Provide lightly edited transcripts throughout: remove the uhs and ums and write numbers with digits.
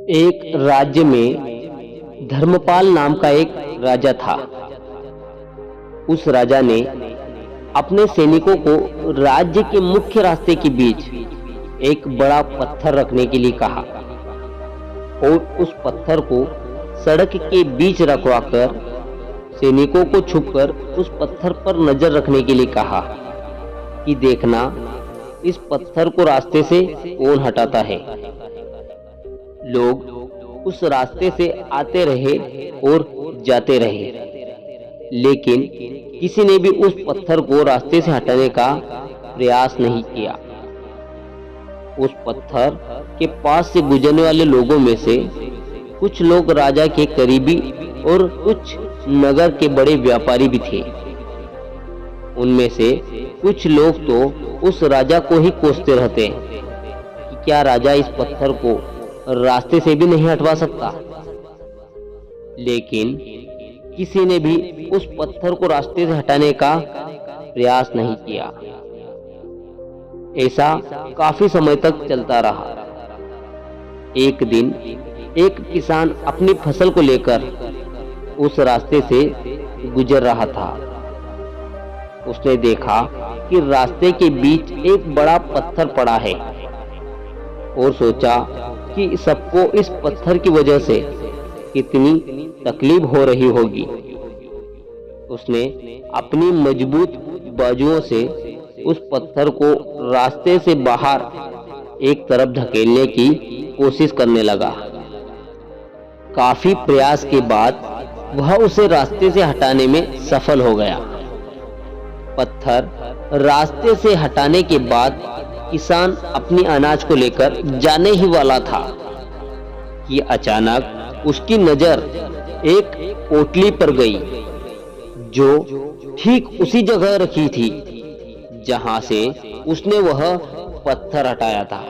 एक राज्य में धर्मपाल नाम का एक राजा था। उस राजा ने अपने सैनिकों को राज्य के मुख्य रास्ते के बीच एक बड़ा पत्थर रखने के लिए कहा और उस पत्थर को सड़क के बीच रखवाकर सैनिकों को छुपकर उस पत्थर पर नजर रखने के लिए कहा कि देखना इस पत्थर को रास्ते से कौन हटाता है। लोग उस रास्ते से आते रहे और जाते रहे, लेकिन किसी ने भी उस पत्थर को रास्ते से हटाने का प्रयास नहीं किया। उस पत्थर के पास से गुजरने वाले लोगों में से कुछ लोग राजा के करीबी और कुछ नगर के बड़े व्यापारी भी थे। उनमें से कुछ लोग तो उस राजा को ही कोसते रहते कि क्या राजा इस पत्थर को रास्ते से भी नहीं हटवा सकता। लेकिन किसी ने भी उस पत्थर को रास्ते से हटाने का प्रयास नहीं किया। ऐसा काफी समय तक चलता रहा। एक दिन एक किसान अपनी फसल को लेकर उस रास्ते से गुजर रहा था। उसने देखा कि रास्ते के बीच एक बड़ा पत्थर पड़ा है और सोचा कि सबको इस पत्थर की वजह से कितनी तकलीफ हो रही होगी। उसने अपनी मजबूत बाजुओं से उस पत्थर को रास्ते से बाहर एक तरफ धकेलने की कोशिश करने लगा। काफी प्रयास के बाद वह उसे रास्ते से हटाने में सफल हो गया। पत्थर रास्ते से हटाने के बाद किसान अपनी अनाज को लेकर जाने ही वाला था कि अचानक उसकी नजर एक पोटली पर गई जो ठीक उसी जगह रखी थी जहां से उसने वह पत्थर हटाया था।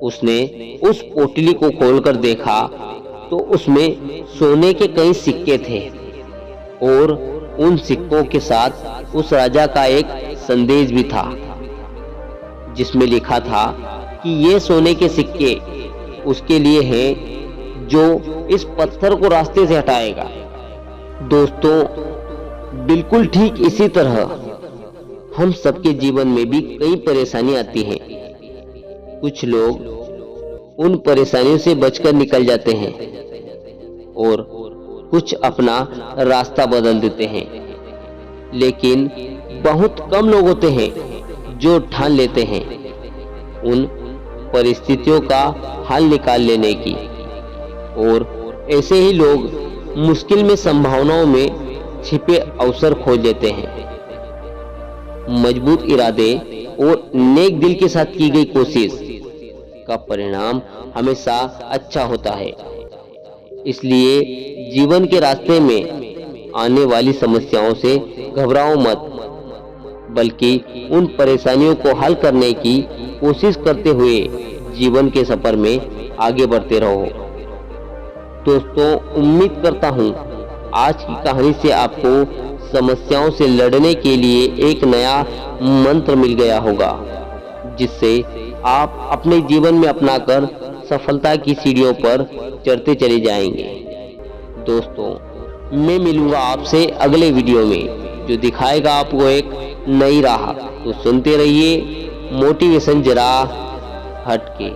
उसने उस पोटली को खोलकर देखा तो उसमें सोने के कई सिक्के थे और उन सिक्कों के साथ उस राजा का एक संदेश भी था जिसमें लिखा था कि ये सोने के सिक्के उसके लिए हैं जो इस पत्थर को रास्ते से हटाएगा। दोस्तों, बिल्कुल ठीक इसी तरह हम सबके जीवन में भी कई परेशानी आती हैं। कुछ लोग उन परेशानियों से बचकर निकल जाते हैं और कुछ अपना रास्ता बदल देते हैं, लेकिन बहुत कम लोग होते हैं जो ठान लेते हैं उन परिस्थितियों का हल निकाल लेने की। और ऐसे ही लोग मुश्किल में संभावनाओं में छिपे अवसर खोज लेते हैं। मजबूत इरादे और नेक दिल के साथ की गई कोशिश का परिणाम हमेशा अच्छा होता है। इसलिए जीवन के रास्ते में आने वाली समस्याओं से घबराओ मत, बल्कि उन परेशानियों को हल करने की कोशिश करते हुए जीवन के सफर में आगे बढ़ते रहो। दोस्तों, उम्मीद करता हूँ आज की कहानी से आपको समस्याओं से लड़ने के लिए एक नया मंत्र मिल गया होगा, जिससे आप अपने जीवन में अपनाकर सफलता की सीढ़ियों पर चढ़ते चले जाएंगे। दोस्तों, मैं मिलूंगा आपसे अगले वीडियो में जो दिखाएगा आपको एक नई राह। तो सुनते रहिए मोटिवेशन जरा हटके।